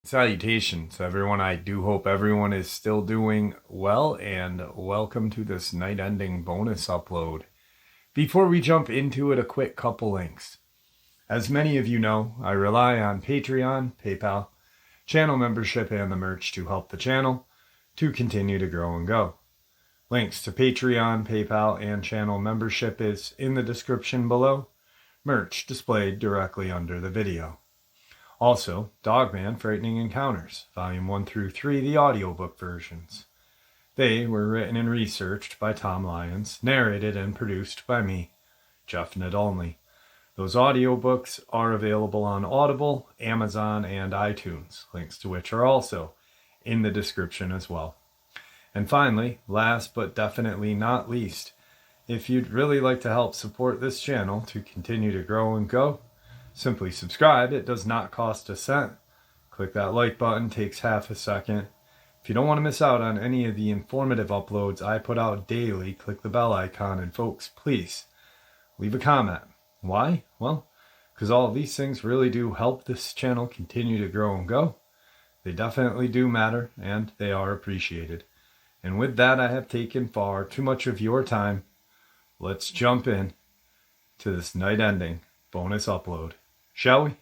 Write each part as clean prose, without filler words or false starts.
Salutations, everyone. I do hope everyone is still doing well, and welcome to this night-ending bonus upload. Before we jump into it, a quick couple links. As many of you know, I rely on Patreon, PayPal, channel membership, and the merch to help the channel to continue to grow and go. Links to Patreon, PayPal, and channel membership is in the description below. Merch displayed directly under the video. Also, Dogman Frightening Encounters, Volume 1 through 3, the audiobook versions. They were written and researched by Tom Lyons, narrated and produced by me, Jeff Nadolny. Those audiobooks are available on Audible, Amazon, and iTunes, links to which are also in the description as well. And finally, last but definitely not least, if you'd really like to help support this channel to continue to grow and go, simply subscribe. It does not cost a cent. Click that like button, takes half a second. If you don't want to miss out on any of the informative uploads I put out daily, click the bell icon, and folks, please leave a comment. Why? Well, because all of these things really do help this channel continue to grow and go. They definitely do matter, and they are appreciated. And with that, I have taken far too much of your time. Let's jump in to this night-ending bonus upload, shall we?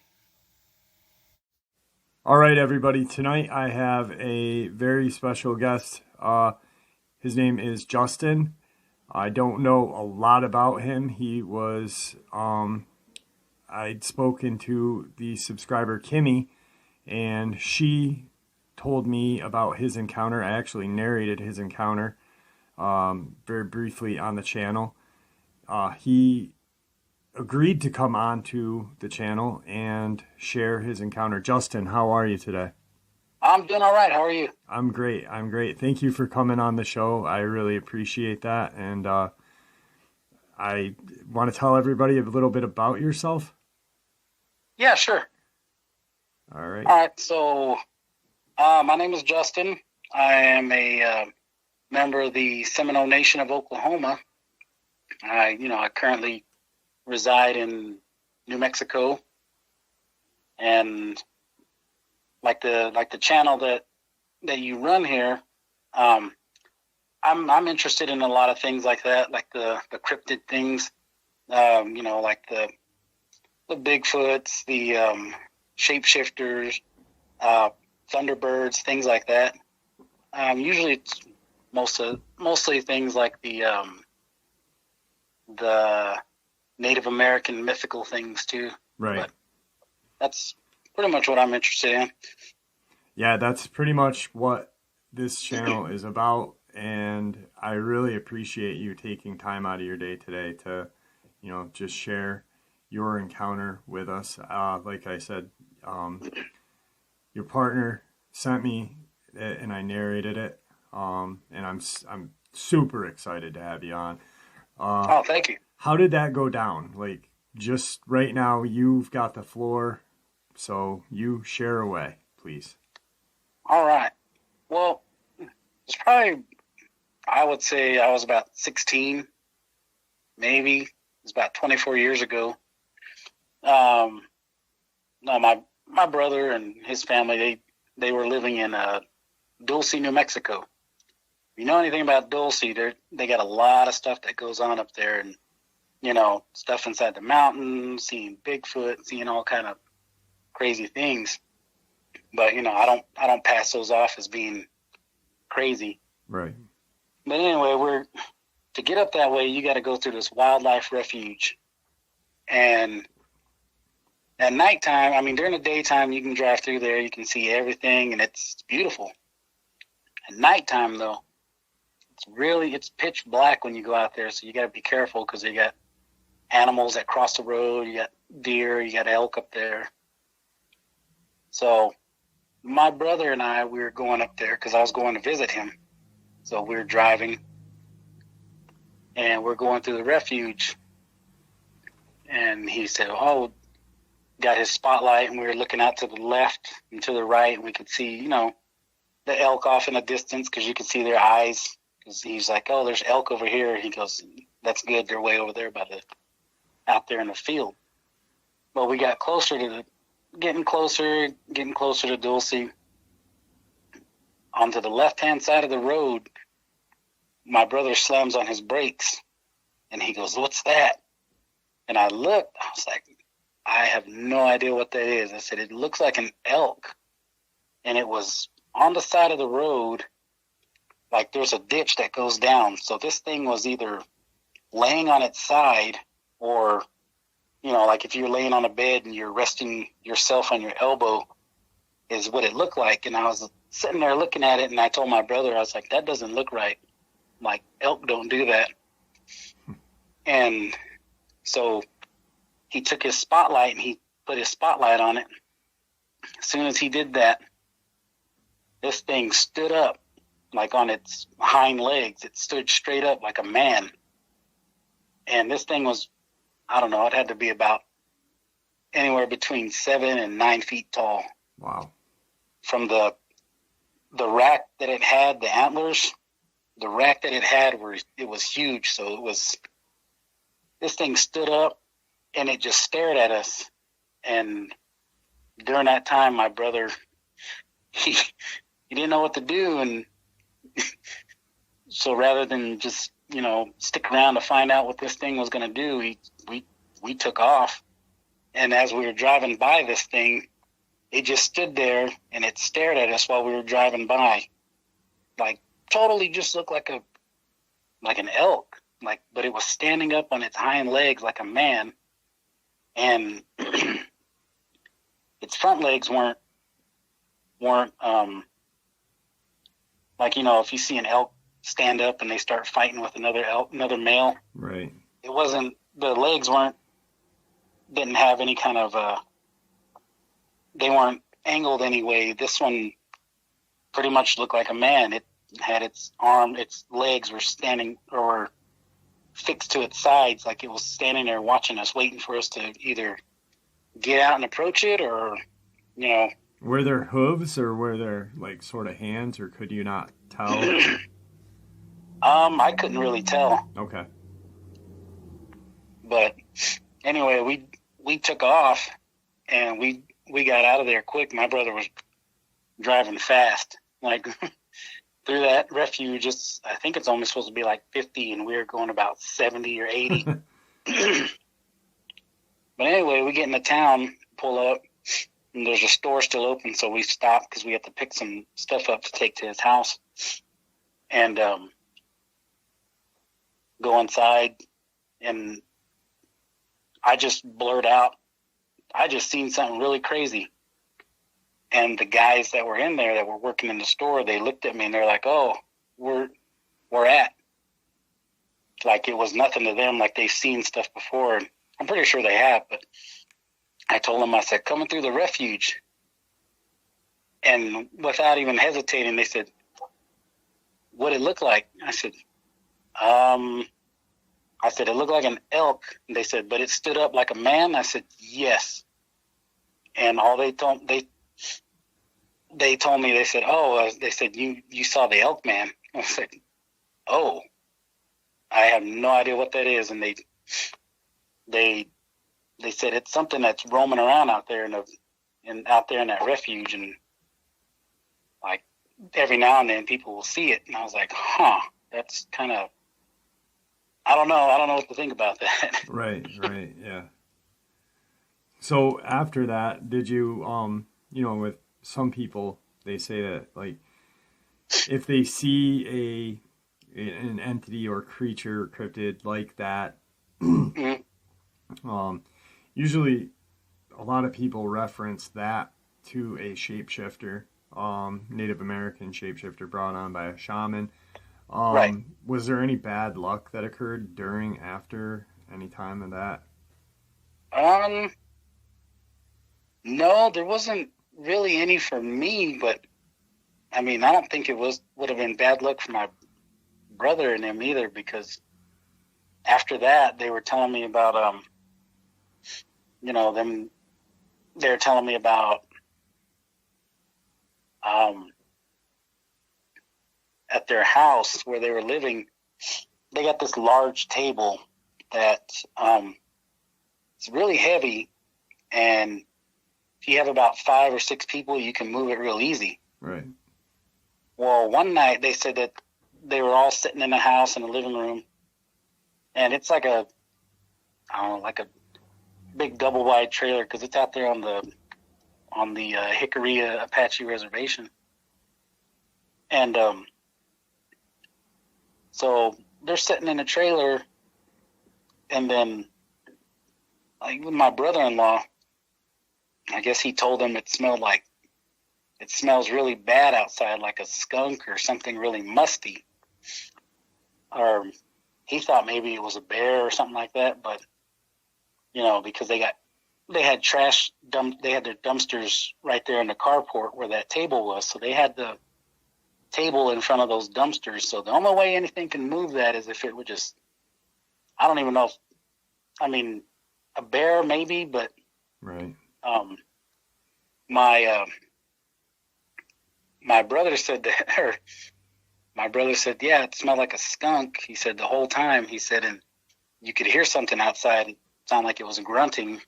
All right, everybody. Tonight I have a very special guest. His name is Justin. I don't know a lot about him. He was, I'd spoken to the subscriber Kimmy, and she told me about his encounter. I actually narrated his encounter very briefly on the channel. He agreed to come on to the channel and share his encounter. Justin, how are you today? I'm doing all right. How are you? I'm great. Thank you for coming on the show. I really appreciate that. And I want to tell everybody a little bit about yourself. Yeah, sure. All right. All right. So my name is Justin. I am a member of the Seminole Nation of Oklahoma. I currently reside in New Mexico, and like the channel that you run here, I'm interested in a lot of things like that, like the cryptid things, like the Bigfoots, the shapeshifters, Thunderbirds, things like that. Usually it's mostly things like the Native American mythical things too. Right. But that's pretty much what I'm interested in. Yeah, that's pretty much what this channel is about, and I really appreciate you taking time out of your day today to, just share your encounter with us. Like I said, your partner sent me it, and I narrated it, and I'm super excited to have you on. Oh, thank you. How did that go down? Like, just right now, you've got the floor, so you share away, please. All right. Well, it's probably, I would say I was about 16, maybe. It was about 24 years ago. No, my brother and his family, they were living in Dulce, New Mexico. If you know anything about Dulce, they got a lot of stuff that goes on up there, and stuff inside the mountains, seeing Bigfoot, seeing all kind of crazy things. But I don't pass those off as being crazy. Right. But anyway, to get up that way, you got to go through this wildlife refuge. And at nighttime, during the daytime, you can drive through there, you can see everything, and it's beautiful. At nighttime, though, it's pitch black when you go out there, so you got to be careful because you got animals that cross the road, you got deer, you got elk up there. So my brother and I, we were going up there because I was going to visit him. So we were driving, and we're going through the refuge, and he said, oh, got his spotlight, and we were looking out to the left and to the right, and we could see, the elk off in the distance because you could see their eyes. Because he's like, oh, there's elk over here. He goes, that's good. They're way over there out there in the field. But we got getting closer to Dulce. Onto the left-hand side of the road, my brother slams on his brakes, and he goes, "What's that?" And I looked. I was like, "I have no idea what that is." I said, "It looks like an elk." And it was on the side of the road, like there's a ditch that goes down. So this thing was either laying on its side or, like if you're laying on a bed and you're resting yourself on your elbow is what it looked like. And I was sitting there looking at it, and I told my brother, I was like, "That doesn't look right. Like, elk don't do that." And so he took his spotlight and he put his spotlight on it. As soon as he did that, this thing stood up like on its hind legs. It stood straight up like a man. And this thing was, I don't know, it had to be about anywhere between 7 and 9 feet tall. Wow. From the rack that it had, the antlers, the rack that it had, it was huge. So this thing stood up and it just stared at us. And during that time, my brother, he didn't know what to do. And so rather than just, stick around to find out what this thing was going to do, we took off. And as we were driving by this thing, it just stood there and it stared at us while we were driving by. Like, totally just looked like an elk, but it was standing up on its hind legs like a man. And its front legs weren't if you see an elk stand up and they start fighting with another male. Right. It wasn't, the legs didn't have any kind of, they weren't angled anyway. This one pretty much looked like a man. It had its legs were standing or were fixed to its sides, like it was standing there watching us, waiting for us to either get out and approach it or, Were there hooves or were there like sort of hands, or could you not tell? I couldn't really tell. Okay. But anyway, we took off and we got out of there quick. My brother was driving fast, like through that refuge. I think it's only supposed to be like 50, and we were going about 70 or 80. But anyway, we get into town, pull up, and there's a store still open, so we stopped because we had to pick some stuff up to take to his house. And go inside, and I just blurt out, "I just seen something really crazy." And the guys that were in there that were working in the store, they looked at me and they're like, "Oh, we're at." Like it was nothing to them, like they've seen stuff before. And I'm pretty sure they have, but I told them, I said, "Coming through the refuge." And without even hesitating, they said, "What it looked like?" I said, "It looked like an elk." And they said, "But it stood up like a man?" I said, "Yes." And all they told me, they said, "Oh," they said, you saw the elk man." I said, "Oh, I have no idea what that is." And they said it's something that's roaming around out there out there in that refuge, and like every now and then people will see it. And I was like, that's kind of, I don't know what to think about that. Right, yeah. So after that, did you, with some people, they say that, like, if they see an entity or creature, cryptid like that, usually a lot of people reference that to a shapeshifter, Native American shapeshifter brought on by a shaman. Right. Was there any bad luck that occurred during, after, any time of that? No, there wasn't really any for me, but I mean, I don't think it would have been bad luck for my brother and them either, because after that, they were telling me about, them, they were telling me about, at their house where they were living, they got this large table that it's really heavy, and if you have about 5 or 6 people, you can move it real easy. Right. Well, one night they said that they were all sitting in the house in the living room, and it's like a, I don't know, like a big double wide trailer because it's out there on the Hickory Apache Reservation, and so they're sitting in a trailer, and then like my brother-in-law, I guess he told them it smells really bad outside, like a skunk or something really musty. Or he thought maybe it was a bear or something like that, but because they had their dumpsters right there in the carport where that table was, so they had the table in front of those dumpsters. So the only way anything can move that is if it would just, I don't even know if, a bear maybe, but right. My brother said that, or my brother said, yeah, it smelled like a skunk. He said the whole time. He said, and you could hear something outside. It sounded like it was grunting.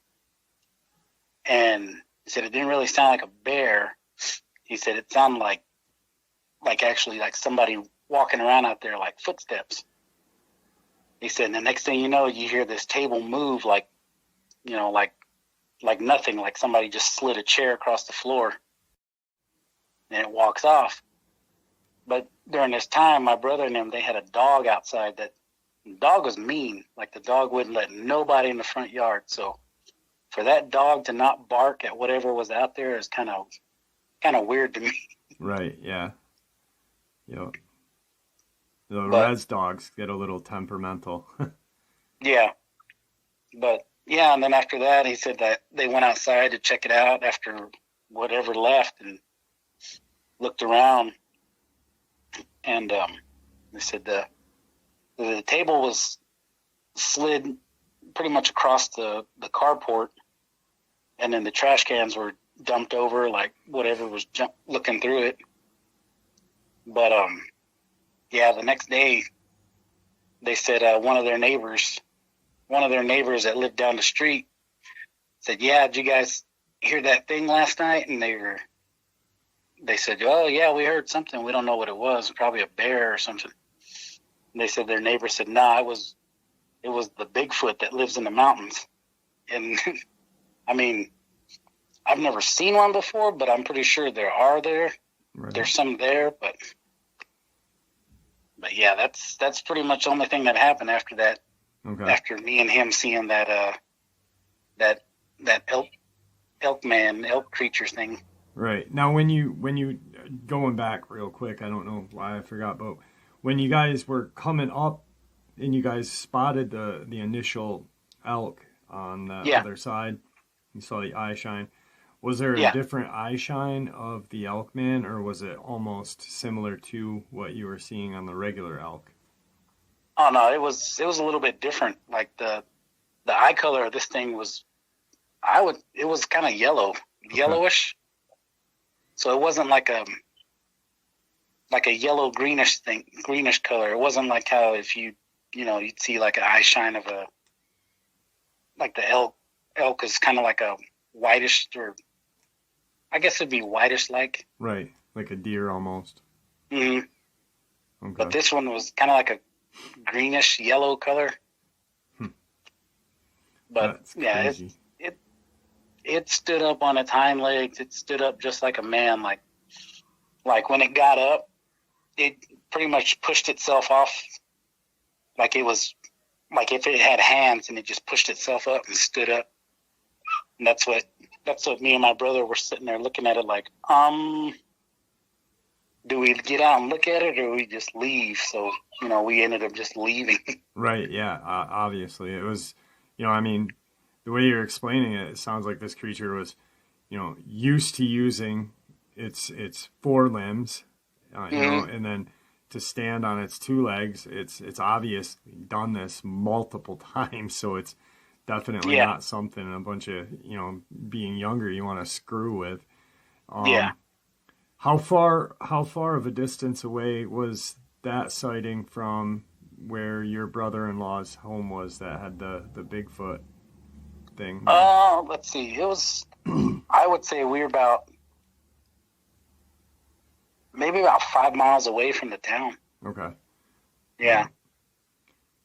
And he said it didn't really sound like a bear. He said it sounded like actually like somebody walking around out there, like footsteps. He said, and the next thing you know, you hear this table move like nothing, like somebody just slid a chair across the floor. And it walks off. But during this time, my brother and them, they had a dog outside. That the dog was mean. Like the dog wouldn't let nobody in the front yard. So for that dog to not bark at whatever was out there is kind of weird to me. Right. Yeah. Yep. The res dogs get a little temperamental. Yeah. But yeah, and then after that, he said that they went outside to check it out after whatever left and looked around, and they said the table was slid pretty much across the carport, and then the trash cans were dumped over, like whatever was looking through it. But yeah, the next day they said one of their neighbors that lived down the street said, yeah, did you guys hear that thing last night? And they said, oh, yeah, we heard something. We don't know what it was. Probably a bear or something. And they said their neighbor said, nah, it was the Bigfoot that lives in the mountains. And, I've never seen one before, but I'm pretty sure there are there. Right. There's some there, but yeah, that's pretty much the only thing that happened after that. Okay. After me and him seeing that elk creature thing. Right. Now, when you going back real quick, I don't know why I forgot, but when you guys were coming up and you guys spotted the initial elk on the other side, you saw the eye shine. Was there a different eye shine of the elk man, or was it almost similar to what you were seeing on the regular elk? Oh no, it was a little bit different. Like the eye color of this thing was, it was kind of yellowish. So it wasn't like a yellow greenish color. It wasn't like how if you'd see like an eye shine of like the elk is kind of like a whitish, or I guess it'd be whitish like. Right, like a deer almost. Mm-hmm. Okay. But this one was kind of like a greenish yellow color. But yeah, it stood up on its hind legs. It stood up just like a man. Like when it got up, it pretty much pushed itself off. Like it was like if it had hands, and it just pushed itself up and stood up. And that's what me and my brother were sitting there looking at it like, do we get out and look at it, or we just leave? So, we ended up just leaving. Right. Yeah. Obviously it was, the way you're explaining it, it sounds like this creature was, used to using its forelimbs, and then to stand on its two legs. It's obviously done this multiple times. So it's definitely not something a bunch of, being younger you want to screw with. How far of a distance away was that sighting from where your brother-in-law's home was that had the Bigfoot thing? Let's see. It was, I would say we were maybe about 5 miles away from the town. Okay. Yeah.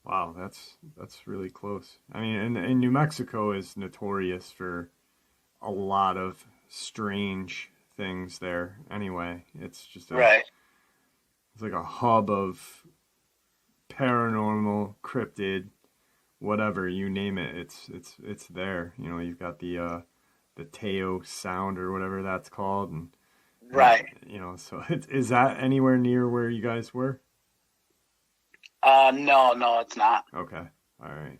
Wow, that's really close. I mean, and New Mexico is notorious for a lot of strange things there. Anyway, it's just Right. it's like a hub of paranormal, cryptid, whatever you name it. It's there. You know, you've got the Teo Sound or whatever that's called, and Right. you know, so is that anywhere near where you guys were? No, it's not. Okay. All right.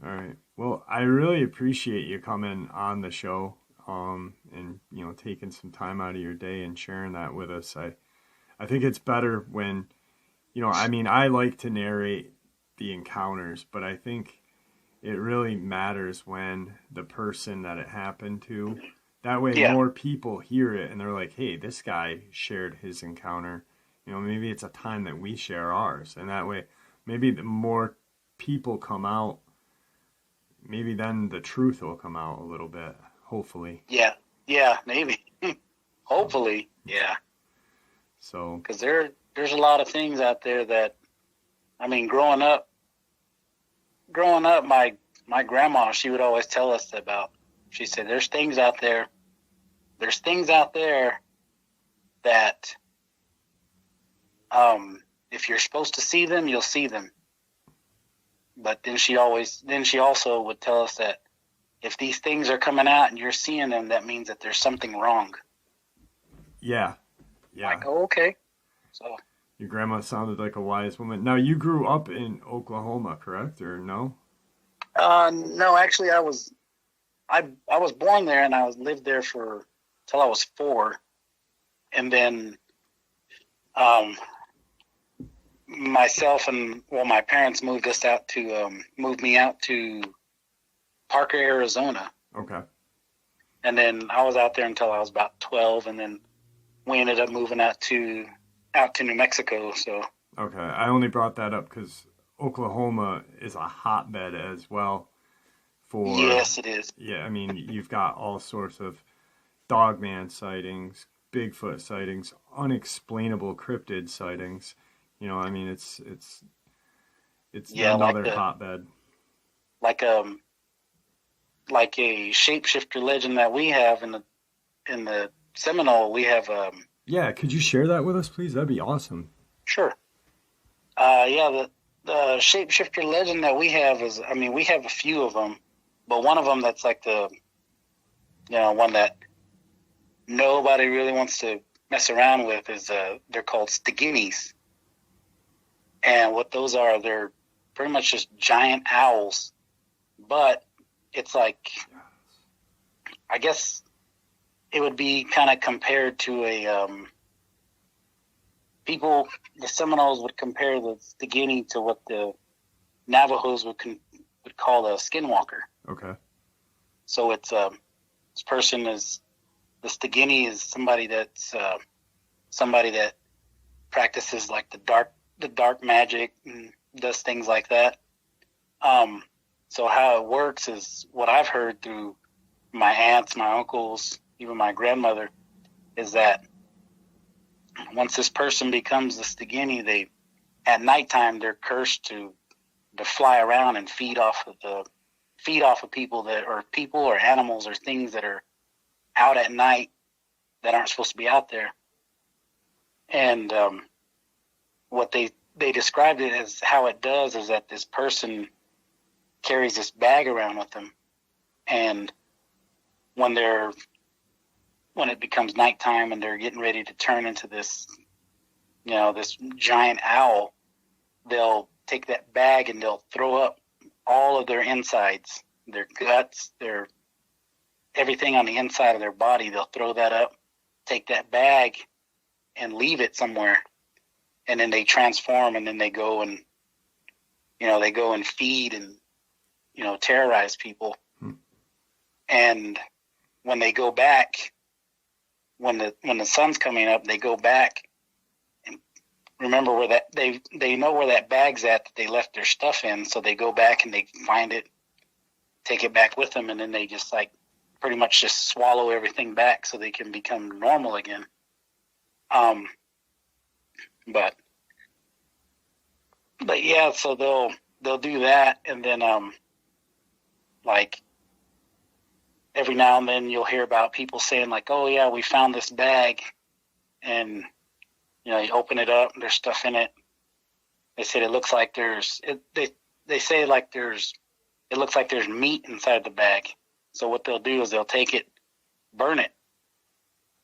All right. Well, I really appreciate you coming on the show, and you know, taking some time out of your day and sharing that with us. I think it's better when, you know, I mean, I like to narrate the encounters, but I think it really matters when the person that it happened to, that way Yeah. more people hear it and they're like, hey, this guy shared his encounter. You know, maybe it's a time that we share ours, and that way maybe the more people come out, maybe then the truth will come out a little bit, hopefully. Yeah. Yeah, maybe. Hopefully. Yeah. So, Because there's a lot of things out there that, I mean, growing up, my grandma, she would always tell us about. She said, "There's things out there. There's things out there that, if you're supposed to see them, you'll see them." But then she also would tell us that if these things are coming out and you're seeing them, that means that there's something wrong. yeah. Like, oh, okay. So Your grandma sounded like a wise woman. Now, you grew up in Oklahoma, correct, or no? no, actually, I was born there, and I lived there till I was 4, and then myself and my parents moved me out to Parker, Arizona, Okay. and then I was out there until I was about 12, and then we ended up moving out to New Mexico. So Okay. I only brought that up because Oklahoma is a hotbed as well for. yes, it is. Yeah, I mean, you've got all sorts of Dogman sightings, Bigfoot sightings, unexplainable cryptid sightings. You know, I mean, it's Yeah, another hotbed. like a shapeshifter legend that we have in the Seminole. We have Yeah, could you share that with us, please? That'd be awesome. sure. Yeah, the shapeshifter legend that we have is, I mean, we have a few of them, but one of them that's like one that nobody really wants to mess around with is they're called Stiginis. And what those are, they're pretty much just giant owls, but it's like, I guess it would be kind of compared to the Seminoles would compare the Stigini to what the Navajos would call a skinwalker. Okay. So it's the Stigini is somebody that practices like the dark magic and does things like that. So how it works is what I've heard through my aunts, my uncles, even my grandmother, is that once this person becomes the Stigini, at nighttime they're cursed to fly around and feed off of people or animals or things that are out at night that aren't supposed to be out there. And what they described it as, how it does is that this person carries this bag around with them, and when it becomes nighttime and they're getting ready to turn into this giant owl, they'll take that bag and they'll throw up all of their insides, their guts, everything on the inside of their body. They'll throw that up, take that bag and leave it somewhere. And then they transform, and then they go and feed and, terrorize people. And when they go back, when the sun's coming up, they go back and remember where that they know where that bag's at that they left their stuff in, so they go back and they find it, take it back with them, and then they just like pretty much just swallow everything back so they can become normal again. But yeah, so they'll do that, and then like every now and then you'll hear about people saying like, oh yeah, we found this bag, and you open it up and there's stuff in it. They said it looks like they say like it looks like there's meat inside the bag. So what they'll do is they'll take it, burn it,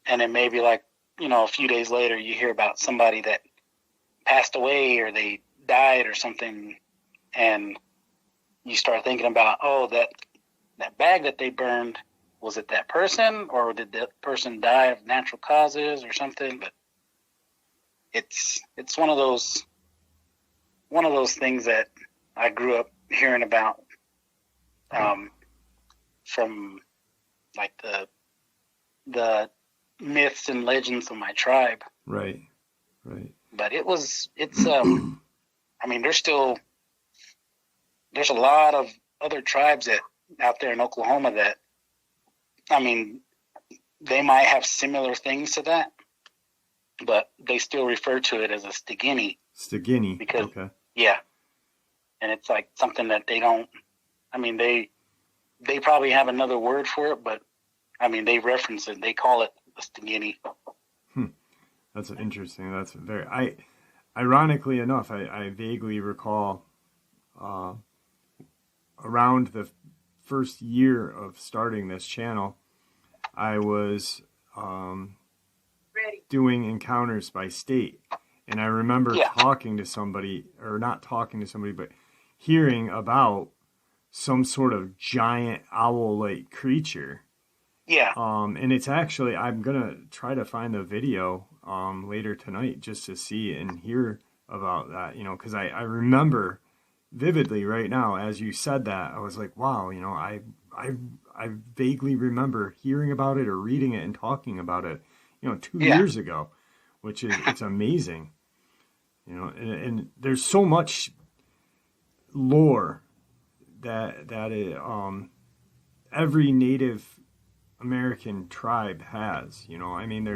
and then maybe like a few days later you hear about somebody that passed away or they died or something, and you start thinking about, oh, that bag that they burned, was it that person, or did that person die of natural causes or something? But it's one of those things that I grew up hearing about from like the myths and legends of my tribe. Right. But it's I mean, there's a lot of other tribes out there in Oklahoma that, I mean, they might have similar things to that, but they still refer to it as a Stigini. Stigini. Because, okay. Yeah. And it's like something that they don't, I mean, they probably have another word for it, but I mean, they reference it. They call it a Stigini. That's interesting. That's very, ironically enough, I vaguely recall around the first year of starting this channel, I was doing encounters by state. And I remember talking to somebody, or not talking to somebody, but hearing about some sort of giant owl-like creature. Yeah. And it's actually, I'm going to try to find the video later tonight just to see and hear about that, because I remember vividly right now, as you said that, I was like, wow, I vaguely remember hearing about it or reading it and talking about it, 2 years ago, which is, it's amazing, and there's so much lore that every Native American tribe has, I mean,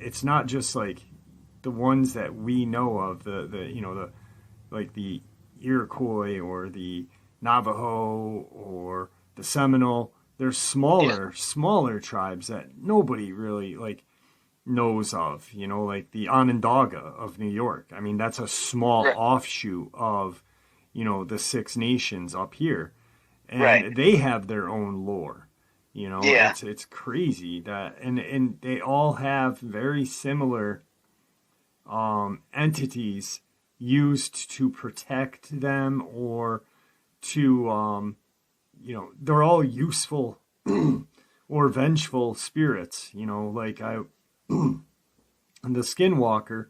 it's not just like the ones that we know of, the like the Iroquois or the Navajo or the Seminole. There's smaller tribes that nobody really like knows of, like the Onondaga of New York. I mean, that's a small offshoot of, the Six Nations up here. And they have their own lore. It's crazy that, and they all have very similar entities used to protect them, or to they're all useful or vengeful spirits. Like the Skinwalker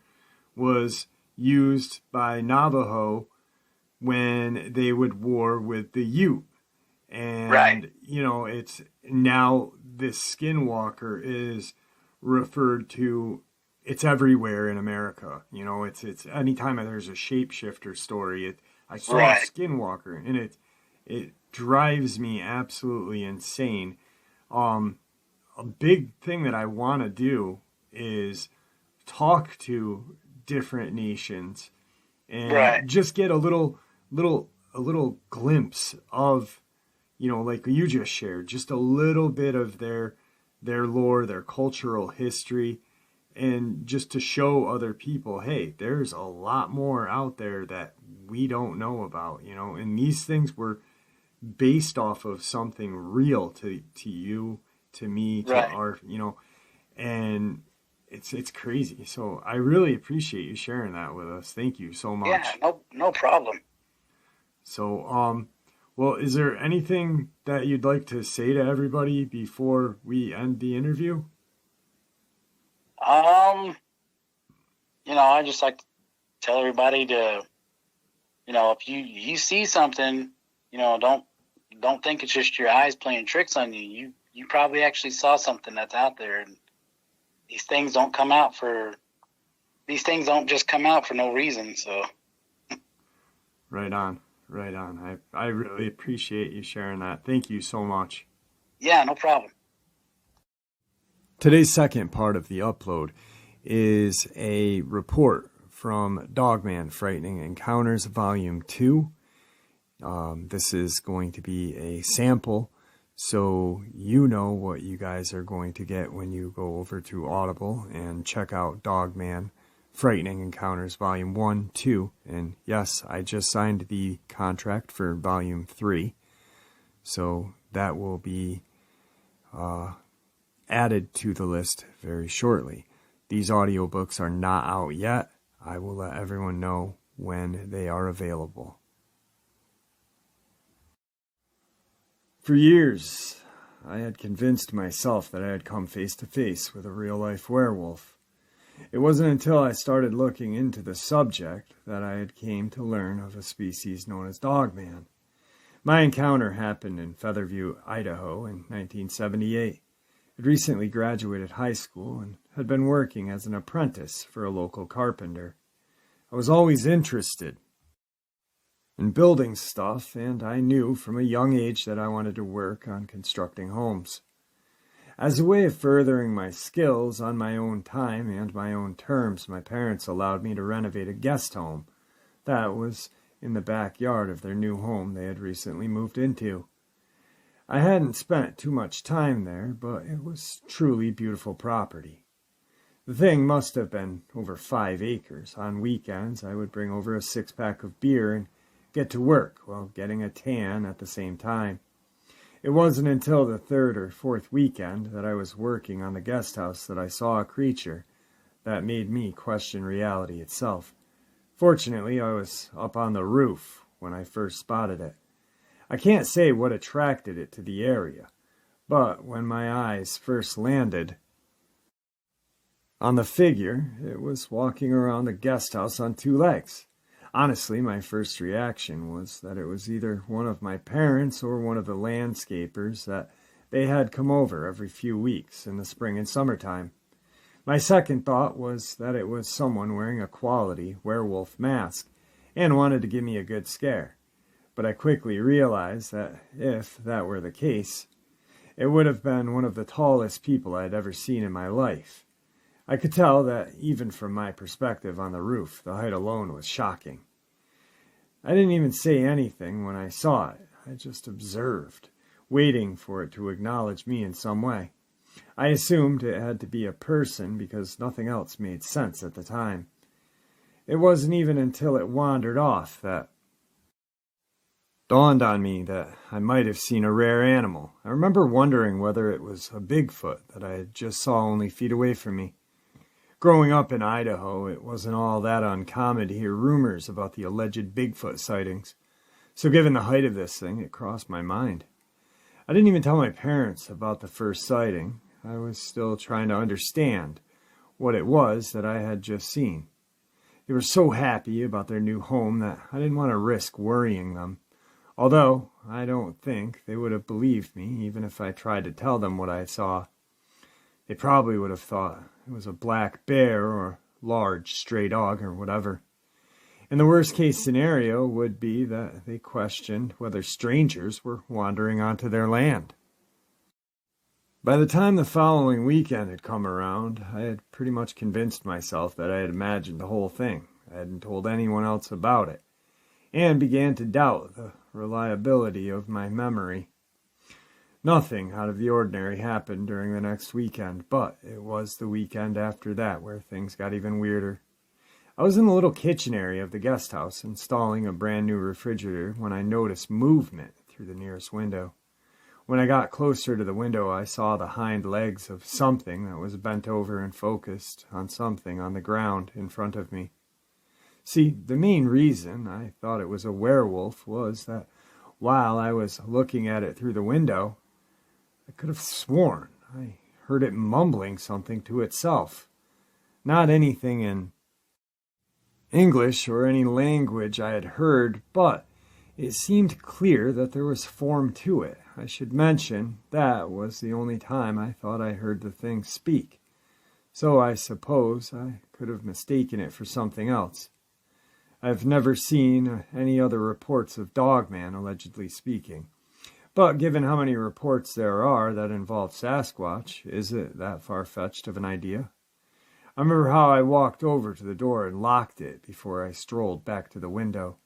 was used by Navajo when they would war with the Ute. And, it's now this Skinwalker is referred to, it's everywhere in America. It's anytime there's a shapeshifter story, I saw a Skinwalker, and it drives me absolutely insane. A big thing that I want to do is talk to different nations and just get a little glimpse of, like you just shared, just a little bit of their lore, their cultural history, and just to show other people, hey, there's a lot more out there that we don't know about, and these things were based off of something real to you, to me, to our, and it's crazy. So I really appreciate you sharing that with us. Thank you so much. Yeah, no problem. So, well, is there anything that you'd like to say to everybody before we end the interview? I just like to tell everybody to, if you see something, don't think it's just your eyes playing tricks on you. You probably actually saw something that's out there, and these things don't come out for these things don't just come out for no reason. So Right on. Right on. I really appreciate you sharing that. Thank you so much. yeah, no problem. Today's second part of the upload is a report from Dogman Frightening Encounters Volume 2. This is going to be a sample, so you know what you guys are going to get when you go over to Audible and check out Dogman Frightening Encounters Volume 1, 2, and yes, I just signed the contract for Volume 3, so that will be added to the list very shortly. These audiobooks are not out yet. I will let everyone know when they are available. For years, I had convinced myself that I had come face to face with a real-life werewolf. It wasn't until I started looking into the subject that I had came to learn of a species known as Dogman. My encounter happened in Featherview, Idaho in 1978. I'd recently graduated high school and had been working as an apprentice for a local carpenter. I was always interested in building stuff, and I knew from a young age that I wanted to work on constructing homes. As a way of furthering my skills on my own time and my own terms, my parents allowed me to renovate a guest home that was in the backyard of their new home they had recently moved into. I hadn't spent too much time there, but it was truly beautiful property. The thing must have been over 5 acres. On weekends, I would bring over a 6-pack of beer and get to work while getting a tan at the same time. It wasn't until the 3rd or 4th weekend that I was working on the guest house that I saw a creature that made me question reality itself. Fortunately, I was up on the roof when I first spotted it. I can't say what attracted it to the area, but when my eyes first landed on the figure, it was walking around the guest house on 2 legs. Honestly, my first reaction was that it was either one of my parents or one of the landscapers that they had come over every few weeks in the spring and summertime. My second thought was that it was someone wearing a quality werewolf mask and wanted to give me a good scare. But I quickly realized that if that were the case, it would have been one of the tallest people I had ever seen in my life. I could tell that even from my perspective on the roof, the height alone was shocking. I didn't even say anything when I saw it. I just observed, waiting for it to acknowledge me in some way. I assumed it had to be a person because nothing else made sense at the time. It wasn't even until it wandered off that dawned on me that I might have seen a rare animal. I remember wondering whether it was a Bigfoot that I had just saw only feet away from me. Growing up in Idaho, it wasn't all that uncommon to hear rumors about the alleged Bigfoot sightings. So given the height of this thing, it crossed my mind. I didn't even tell my parents about the first sighting. I was still trying to understand what it was that I had just seen. They were so happy about their new home that I didn't want to risk worrying them. Although, I don't think they would have believed me, even if I tried to tell them what I saw. They probably would have thought it was a black bear or large stray dog or whatever. And the worst case scenario would be that they questioned whether strangers were wandering onto their land. By the time the following weekend had come around, I had pretty much convinced myself that I had imagined the whole thing. I hadn't told anyone else about it, and began to doubt the reliability of my memory. Nothing out of the ordinary happened during the next weekend, but it was the weekend after that where things got even weirder. I was in the little kitchen area of the guest house installing a brand new refrigerator when I noticed movement through the nearest window. When I got closer to the window, I saw the hind legs of something that was bent over and focused on something on the ground in front of me. See, the main reason I thought it was a werewolf was that while I was looking at it through the window, I could have sworn I heard it mumbling something to itself. Not anything in English or any language I had heard, but it seemed clear that there was form to it. I should mention that was the only time I thought I heard the thing speak. so I suppose I could have mistaken it for something else. I've never seen any other reports of Dogman allegedly speaking. But given how many reports there are that involve Sasquatch, is it that far-fetched of an idea? I remember how I walked over to the door and locked it before I strolled back to the window.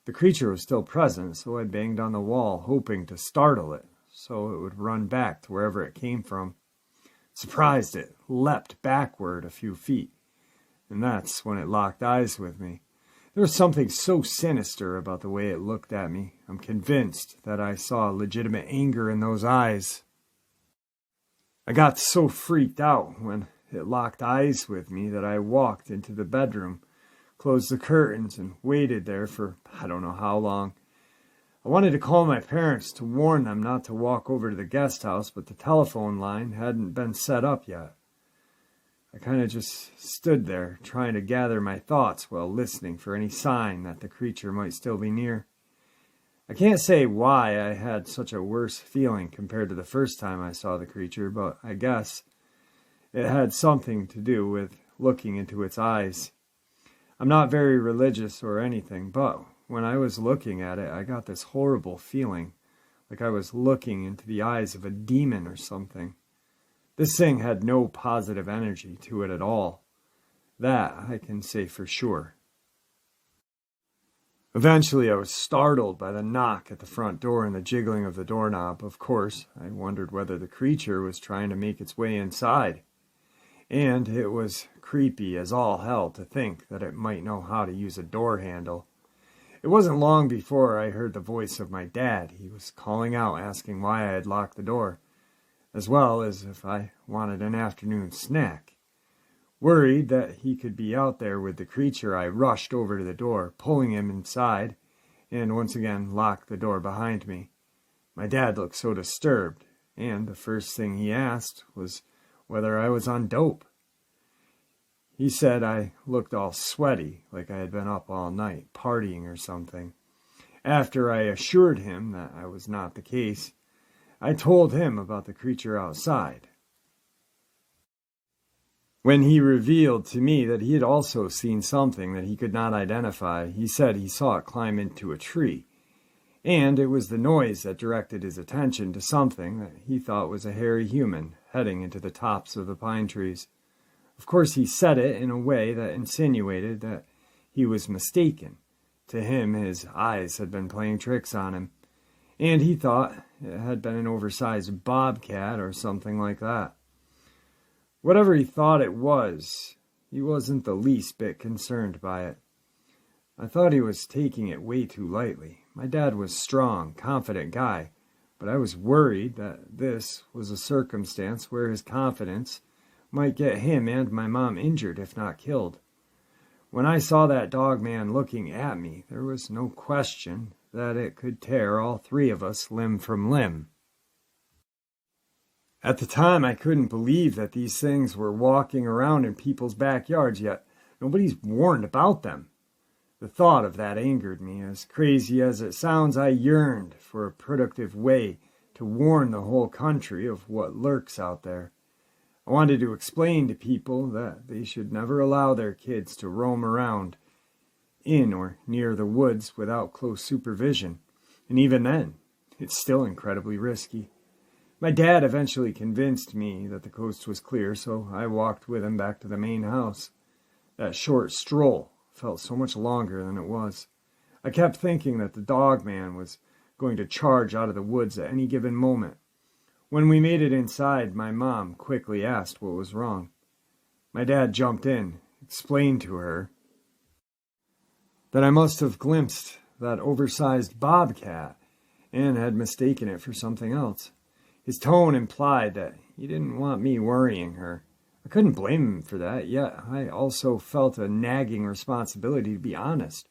The creature was still present, so I banged on the wall, hoping to startle it, so it would run back to wherever it came from. Surprised, it leapt backward a few feet, and that's when it locked eyes with me. There was something so sinister about the way it looked at me. I'm convinced that I saw legitimate anger in those eyes. I got so freaked out when it locked eyes with me that I walked into the bedroom, closed the curtains, and waited there for I don't know how long. I wanted to call my parents to warn them not to walk over to the guest house, but the telephone line hadn't been set up yet. I kind of just stood there, trying to gather my thoughts while listening for any sign that the creature might still be near. I can't say why I had such a worse feeling compared to the first time I saw the creature, but I guess it had something to do with looking into its eyes. I'm not very religious or anything, but when I was looking at it, I got this horrible feeling, like I was looking into the eyes of a demon or something. This thing had no positive energy to it at all. That I can say for sure. Eventually, I was startled by the knock at the front door and the jiggling of the doorknob. Of course, I wondered whether the creature was trying to make its way inside. And it was creepy as all hell to think that it might know how to use a door handle. It wasn't long before I heard the voice of my dad. He was calling out, asking why I had locked the door, as well as if I wanted an afternoon snack. Worried that he could be out there with the creature, I rushed over to the door, pulling him inside, and once again locked the door behind me. My dad looked so disturbed, and the first thing he asked was whether I was on dope. He said I looked all sweaty, like I had been up all night, partying or something. After I assured him that I was not the case, I told him about the creature outside. When he revealed to me that he had also seen something that he could not identify, he said he saw it climb into a tree, and it was the noise that directed his attention to something that he thought was a hairy human heading into the tops of the pine trees. Of course, he said it in a way that insinuated that he was mistaken. To him, his eyes had been playing tricks on him, and he thought it had been an oversized bobcat or something like that. Whatever he thought it was, he wasn't the least bit concerned by it. I thought he was taking it way too lightly. My dad was a strong, confident guy, but I was worried that this was a circumstance where his confidence might get him and my mom injured, if not killed. When I saw that Dogman looking at me, there was no question that it could tear all three of us limb from limb. At the time, I couldn't believe that these things were walking around in people's backyards, yet nobody's warned about them. The thought of that angered me. As crazy as it sounds, I yearned for a productive way to warn the whole country of what lurks out there. I wanted to explain to people that they should never allow their kids to roam around in or near the woods without close supervision. And even then, it's still incredibly risky. My dad eventually convinced me that the coast was clear, so I walked with him back to the main house. That short stroll felt so much longer than it was. I kept thinking that the Dogman was going to charge out of the woods at any given moment. When we made it inside, my mom quickly asked what was wrong. My dad jumped in, explained to her that I must have glimpsed that oversized bobcat and had mistaken it for something else. His tone implied that he didn't want me worrying her. I couldn't blame him for that, yet I also felt a nagging responsibility to be honest,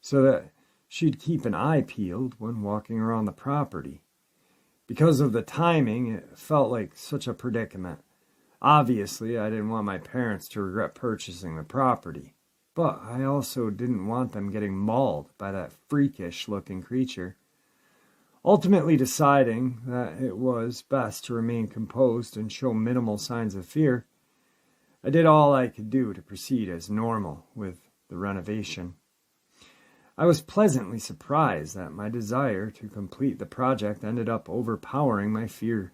so that she'd keep an eye peeled when walking around the property. Because of the timing, it felt like such a predicament. Obviously, I didn't want my parents to regret purchasing the property, but I also didn't want them getting mauled by that freakish-looking creature. Ultimately deciding that it was best to remain composed and show minimal signs of fear, I did all I could do to proceed as normal with the renovation. I was pleasantly surprised that my desire to complete the project ended up overpowering my fear.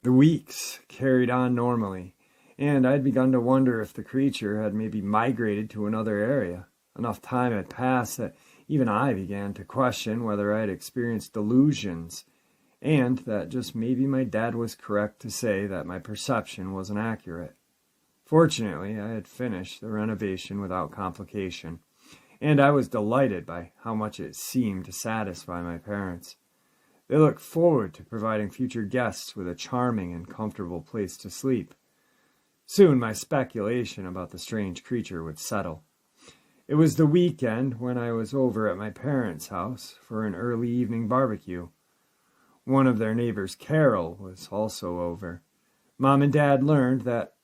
The weeks carried on normally, and I'd begun to wonder if the creature had maybe migrated to another area. Enough time had passed that even I began to question whether I had experienced delusions, and that just maybe my dad was correct to say that my perception wasn't accurate. Fortunately, I had finished the renovation without complication, and I was delighted by how much it seemed to satisfy my parents. They looked forward to providing future guests with a charming and comfortable place to sleep. Soon my speculation about the strange creature would settle. It was the weekend when I was over at my parents' house for an early evening barbecue. One of their neighbors, Carol, was also over. Mom and Dad learned that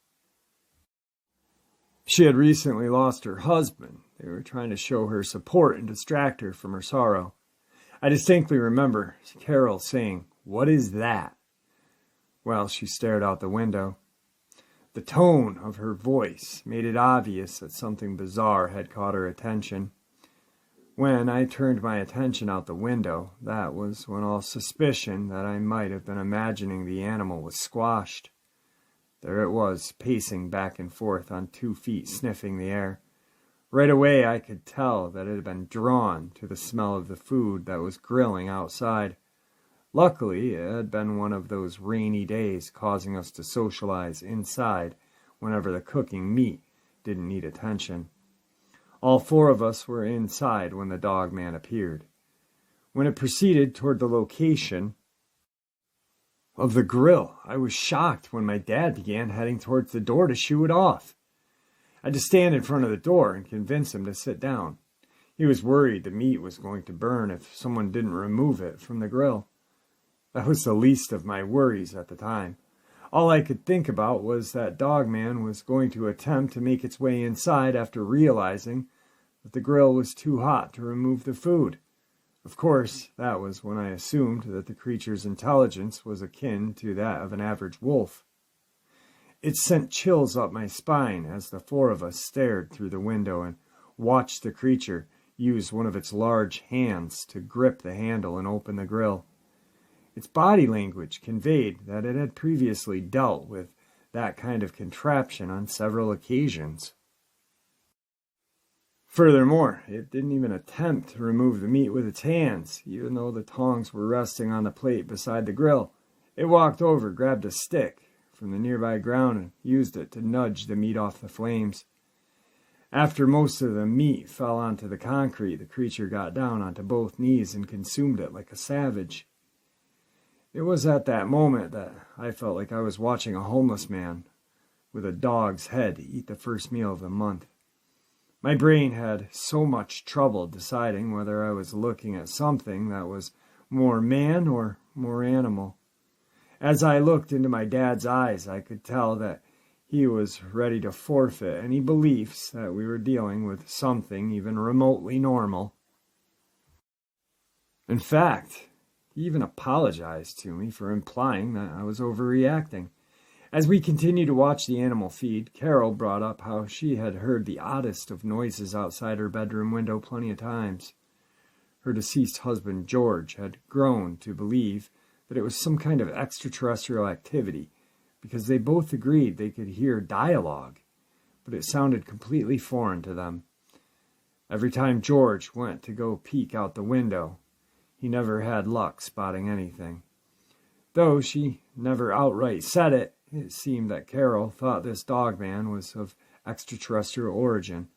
she had recently lost her husband. They were trying to show her support and distract her from her sorrow. I distinctly remember Carol saying, "What is that?" while she stared out the window. The tone of her voice made it obvious that something bizarre had caught her attention. When I turned my attention out the window, that was when all suspicion that I might have been imagining the animal was squashed. There it was, pacing back and forth on 2 feet, sniffing the air. Right away I could tell that it had been drawn to the smell of the food that was grilling outside. Luckily, it had been one of those rainy days, causing us to socialize inside whenever the cooking meat didn't need attention. All 4 of us were inside when the Dogman appeared. When it proceeded toward the location of the grill, I was shocked when my dad began heading towards the door to shoo it off. I had to stand in front of the door and convince him to sit down. He was worried the meat was going to burn if someone didn't remove it from the grill. That was the least of my worries at the time. All I could think about was that Dogman was going to attempt to make its way inside after realizing that the grill was too hot to remove the food. Of course, that was when I assumed that the creature's intelligence was akin to that of an average wolf. It sent chills up my spine as the 4 of us stared through the window and watched the creature use one of its large hands to grip the handle and open the grill. Its body language conveyed that it had previously dealt with that kind of contraption on several occasions. Furthermore, it didn't even attempt to remove the meat with its hands, even though the tongs were resting on the plate beside the grill. It walked over, grabbed a stick from the nearby ground, and used it to nudge the meat off the flames. After most of the meat fell onto the concrete, the creature got down onto both knees and consumed it like a savage. It was at that moment that I felt like I was watching a homeless man with a dog's head eat the first meal of the month. My brain had so much trouble deciding whether I was looking at something that was more man or more animal. As I looked into my dad's eyes, I could tell that he was ready to forfeit any beliefs that we were dealing with something even remotely normal. In fact, he even apologized to me for implying that I was overreacting. As we continued to watch the animal feed, Carol brought up how she had heard the oddest of noises outside her bedroom window plenty of times. Her deceased husband, George, had grown to believe that it was some kind of extraterrestrial activity because they both agreed they could hear dialogue, but it sounded completely foreign to them. Every time George went to go peek out the window, he never had luck spotting anything. Though she never outright said it, it seemed that Carol thought this Dogman was of extraterrestrial origin,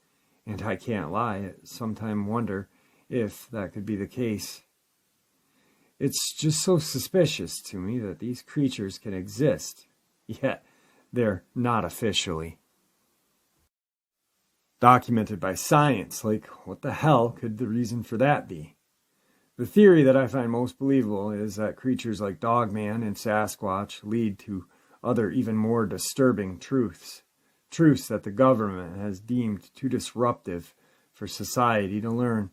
and I can't lie, I sometimes wonder if that could be the case. It's just so suspicious to me that these creatures can exist, yet they're not officially documented by science. Like, what the hell could the reason for that be? The theory that I find most believable is that creatures like Dogman and Sasquatch lead to other even more disturbing truths that the government has deemed too disruptive for society to learn.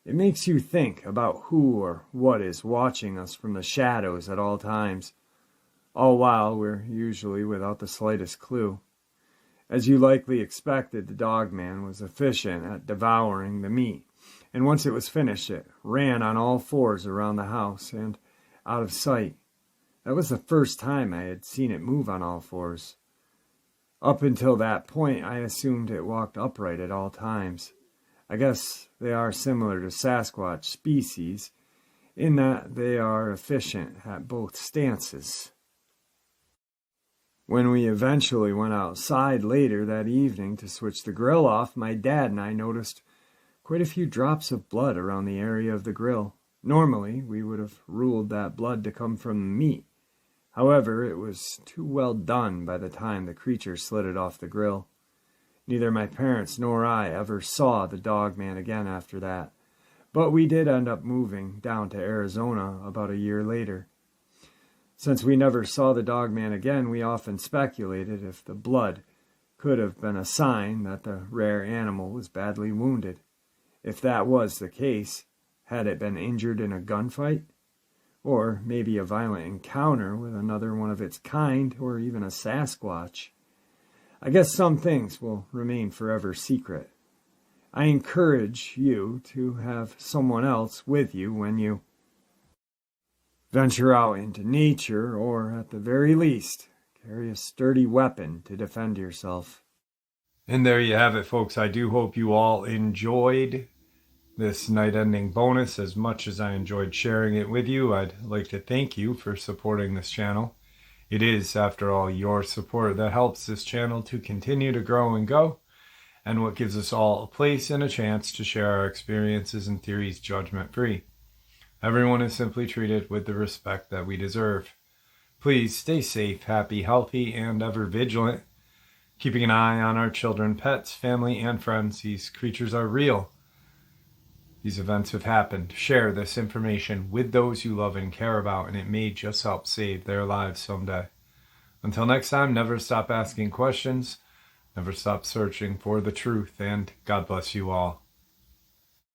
It makes you think about who or what is watching us from the shadows at all times. all while we're usually without the slightest clue. As you likely expected, the Dogman was efficient at devouring the meat, and once it was finished, it ran on all fours around the house and out of sight. That was the first time I had seen it move on all fours. Up until that point, I assumed it walked upright at all times. I guess they are similar to Sasquatch species in that they are efficient at both stances. When we eventually went outside later that evening to switch the grill off, my dad and I noticed quite a few drops of blood around the area of the grill. Normally, we would have ruled that blood to come from the meat. However, it was too well done by the time the creature slid it off the grill. Neither my parents nor I ever saw the Dogman again after that, but we did end up moving down to Arizona about a year later. Since we never saw the Dogman again, we often speculated if the blood could have been a sign that the rare animal was badly wounded. If that was the case, had it been injured in a gunfight? Or maybe a violent encounter with another one of its kind, or even a Sasquatch. I guess some things will remain forever secret. I encourage you to have someone else with you when you venture out into nature, or at the very least, carry a sturdy weapon to defend yourself. And there you have it, folks. I do hope you all enjoyed this night-ending bonus as much as I enjoyed sharing it with you. I'd like to thank you for supporting this channel. It is, after all, your support that helps this channel to continue to grow and go, and what gives us all a place and a chance to share our experiences and theories judgment-free. Everyone is simply treated with the respect that we deserve. Please stay safe, happy, healthy, and ever vigilant, keeping an eye on our children, pets, family, and friends. These creatures are real. These events have happened. Share this information with those you love and care about, and it may just help save their lives someday. Until next time, never stop asking questions, never stop searching for the truth, and God bless you all.